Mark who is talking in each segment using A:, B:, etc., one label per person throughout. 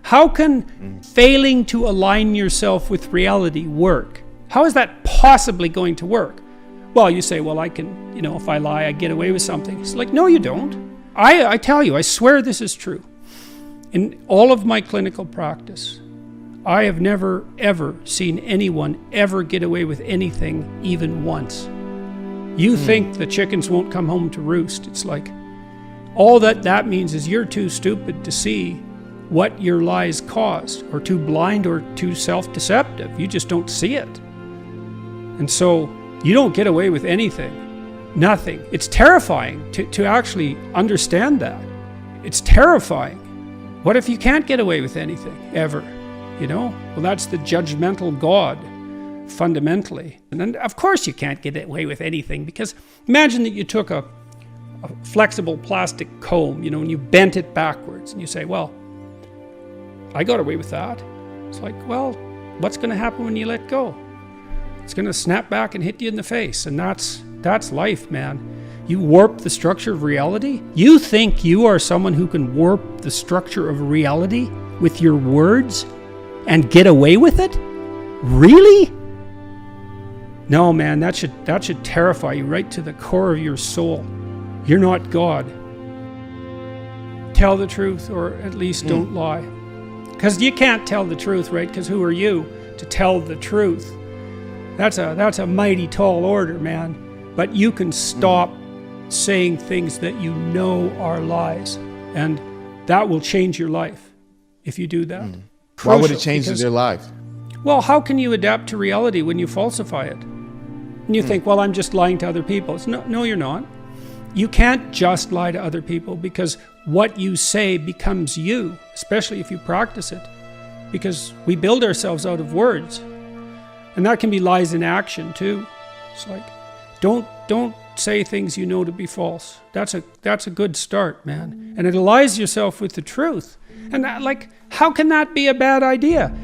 A: How can failing to align yourself with reality work? How is that possibly going to work? Well, you say, well, I can, if I lie, I get away with something. It's like, no, you don't. I tell you, I swear this is true. In all of my clinical practice, I have never, ever seen anyone ever get away with anything even once. You think the chickens won't come home to roost. It's like, all that means is you're too stupid to see what your lies caused, or too blind or too self-deceptive. You just don't see it. And so you don't get away with anything. Nothing. It's terrifying to actually understand that. It's terrifying. What if you can't get away with anything, ever? Well, that's the judgmental God, fundamentally. And then, of course you can't get away with anything, because imagine that you took a flexible plastic comb, and you bent it backwards, and you say, well, I got away with that. It's like, well, what's going to happen when you let go? It's going to snap back and hit you in the face, and that's life, man. You warp the structure of reality? You think you are someone who can warp the structure of reality with your words and get away with it? Really? No, man, that should terrify you right to the core of your soul. You're not God. Tell the truth, or at least don't lie. Because you can't tell the truth, right? Because who are you to tell the truth? That's a mighty tall order, man. But you can stop saying things that you know are lies, and that will change your life if you do that.
B: Why would it change their life?
A: Well, how can you adapt to reality when you falsify it? And you think, well, I'm just lying to other people. It's no, you're not. You can't just lie to other people, because what you say becomes you, especially if you practice it, because we build ourselves out of words. And that can be lies in action too. It's like, don't say things you know to be false. That's a good start, man. And it aligns yourself with the truth. And how can that be a bad idea?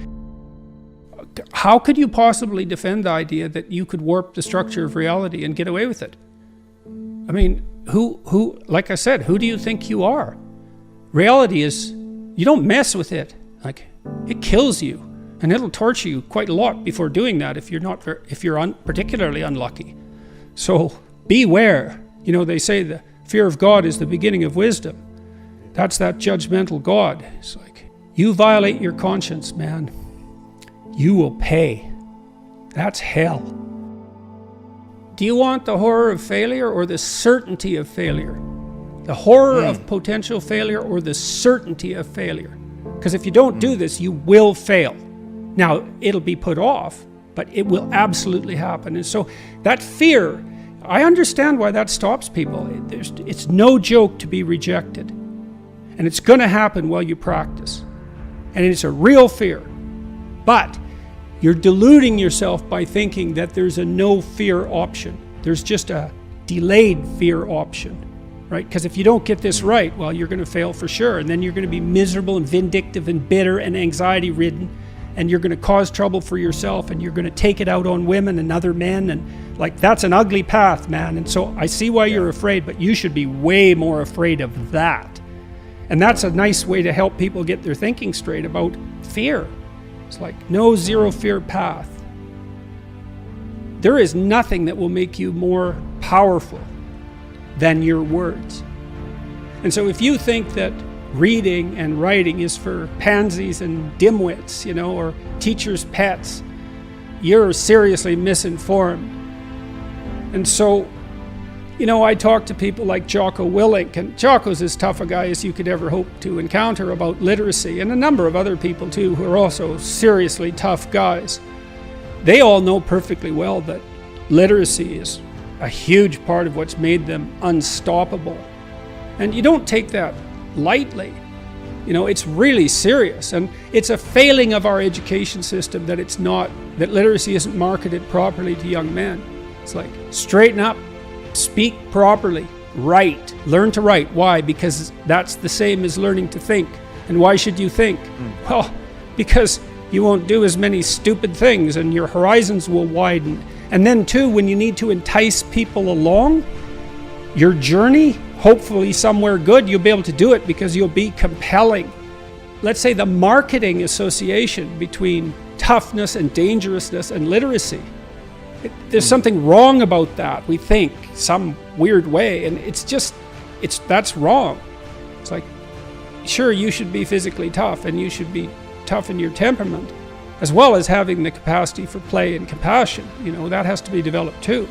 A: How could you possibly defend the idea that you could warp the structure of reality and get away with it? I mean, who, like I said, who do you think you are? Reality is, you don't mess with it. It kills you, and it'll torture you quite a lot before doing that if you're particularly unlucky. So beware. They say the fear of God is the beginning of wisdom. That's that judgmental God. It's like, you violate your conscience, man, you will pay. That's hell. Do you want the horror of failure or the certainty of failure? The horror of potential failure or the certainty of failure? Because if you don't do this, you will fail. Now, it'll be put off, but it will absolutely happen. And so that fear, I understand why that stops people. It's no joke to be rejected. And it's going to happen while you practice. And it's a real fear. But you're deluding yourself by thinking that there's a no fear option. There's just a delayed fear option, right? Because if you don't get this right, well, you're going to fail for sure. And then you're going to be miserable and vindictive and bitter and anxiety ridden. And you're going to cause trouble for yourself, and you're going to take it out on women and other men. And that's an ugly path, man. And so I see why you're afraid, but you should be way more afraid of that. And that's a nice way to help people get their thinking straight about fear. It's like no zero fear path. There is nothing that will make you more powerful than your words. And so if you think that reading and writing is for pansies and dimwits, or teachers' pets, you're seriously misinformed. And so, I talk to people like Jocko Willink, and Jocko's as tough a guy as you could ever hope to encounter about literacy, and a number of other people too who are also seriously tough guys. They all know perfectly well that literacy is a huge part of what's made them unstoppable. And you don't take that lightly. It's really serious, and it's a failing of our education system that that literacy isn't marketed properly to young men. It's like, straighten up, speak properly, write, learn to write. Why? Because that's the same as learning to think. And why should you think? Well, because you won't do as many stupid things, and your horizons will widen. And then too, when you need to entice people along your journey, hopefully somewhere good, you'll be able to do it because you'll be compelling. let's say, the marketing association between toughness and dangerousness and literacy. There's something wrong about that, we think, some weird way, and that's wrong. It's like, sure, you should be physically tough, and you should be tough in your temperament, as well as having the capacity for play and compassion. That has to be developed too.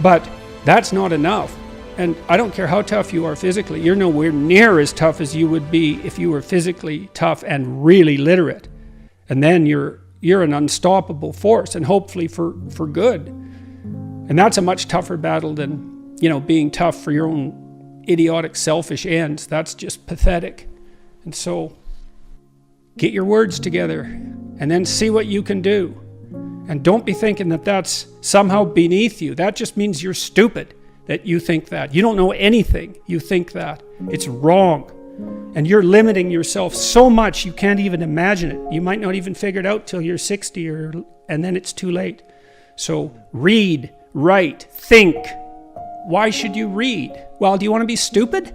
A: But that's not enough. And I don't care how tough you are physically, you're nowhere near as tough as you would be if you were physically tough and really literate. And then you're an unstoppable force, and hopefully for good. And that's a much tougher battle than, being tough for your own idiotic, selfish ends. That's just pathetic. And so get your words together and then see what you can do. And don't be thinking that that's somehow beneath you. That just means you're stupid that you think that. You don't know anything. You think that. It's wrong. And you're limiting yourself so much you can't even imagine it. You might not even figure it out till you're 60 and then it's too late. So read, write, think. Why should you read? Well, do you want to be stupid?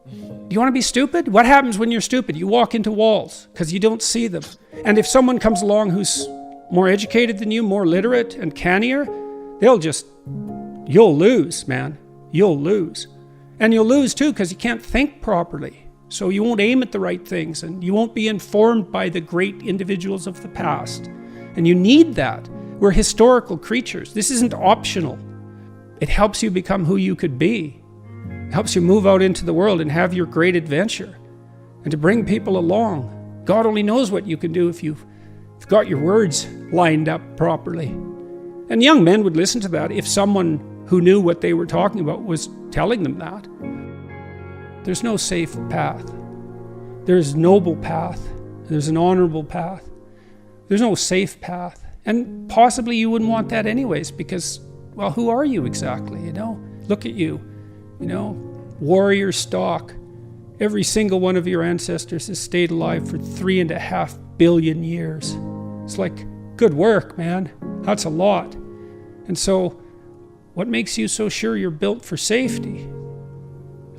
A: Do you want to be stupid? What happens when you're stupid? You walk into walls because you don't see them. And if someone comes along who's more educated than you, more literate and cannier, you'll lose, man. You'll lose. And you'll lose too because you can't think properly. So you won't aim at the right things, and you won't be informed by the great individuals of the past. And you need that. We're historical creatures. This isn't optional. It helps you become who you could be. It helps you move out into the world and have your great adventure, and to bring people along. God only knows what you can do if you've got your words lined up properly. And young men would listen to that if someone who knew what they were talking about was telling them that. There's no safe path. There's noble path. There's an honorable path. There's no safe path. And possibly you wouldn't want that anyways, because, well, who are you exactly? Look at you. Warrior stock. Every single one of your ancestors has stayed alive for 3.5 billion years. It's like, good work, man. That's a lot. And so, what makes you so sure you're built for safety?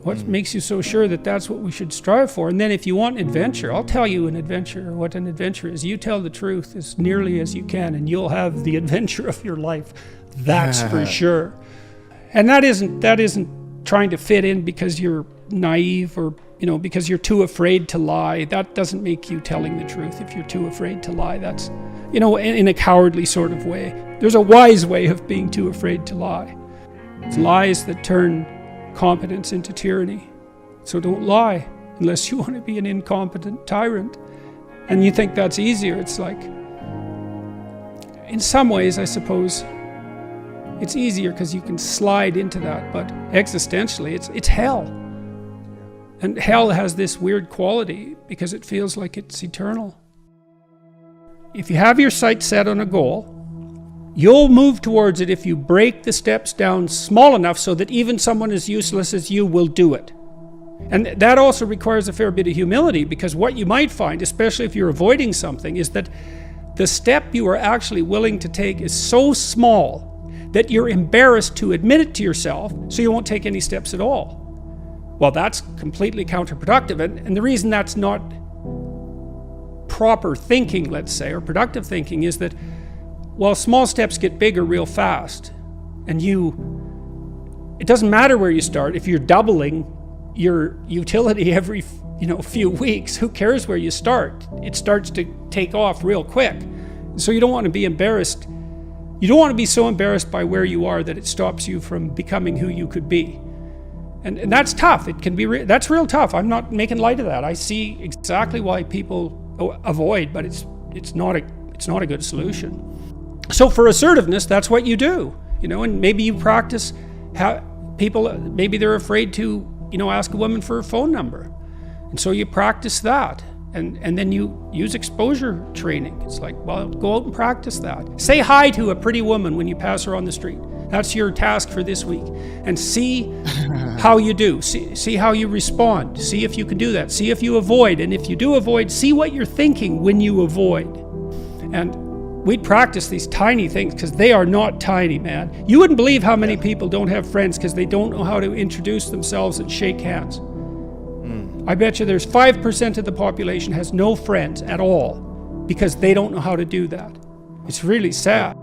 A: What makes you so sure that that's what we should strive for? And then if you want adventure, I'll tell you what an adventure is. You tell the truth as nearly as you can, and you'll have the adventure of your life. That's for sure. And that isn't trying to fit in because you're naive or, because you're too afraid to lie. That doesn't make you telling the truth if you're too afraid to lie. That's, in a cowardly sort of way. There's a wise way of being too afraid to lie. It's lies that turn competence into tyranny. So don't lie unless you want to be an incompetent tyrant. And you think that's easier. It's like, in some ways, I suppose, it's easier because you can slide into that, but existentially, it's hell. And hell has this weird quality because it feels like it's eternal. If you have your sights set on a goal, you'll move towards it if you break the steps down small enough so that even someone as useless as you will do it. And that also requires a fair bit of humility, because what you might find, especially if you're avoiding something, is that the step you are actually willing to take is so small that you're embarrassed to admit it to yourself, so you won't take any steps at all. Well, that's completely counterproductive. And the reason that's not proper thinking, let's say, or productive thinking, is that, well, small steps get bigger real fast. And it doesn't matter where you start. If you're doubling your utility every few weeks, who cares where you start? It starts to take off real quick. So you don't want to be embarrassed. You don't want to be so embarrassed by where you are that it stops you from becoming who you could be. And that's tough. It can be that's real tough. I'm not making light of that. I see exactly why people avoid, but it's not a good solution. So for assertiveness, that's what you do, and maybe you practice how maybe they're afraid to, ask a woman for her phone number. And so you practice that. And then you use exposure training. It's like, well, go out and practice that. Say hi to a pretty woman when you pass her on the street. That's your task for this week. And see how you do. See how you respond. See if you can do that. See if you avoid. And if you do avoid, see what you're thinking when you avoid. And we'd practice these tiny things because they are not tiny, man. You wouldn't believe how many people don't have friends because they don't know how to introduce themselves and shake hands. I bet you there's 5% of the population has no friends at all because they don't know how to do that. It's really sad.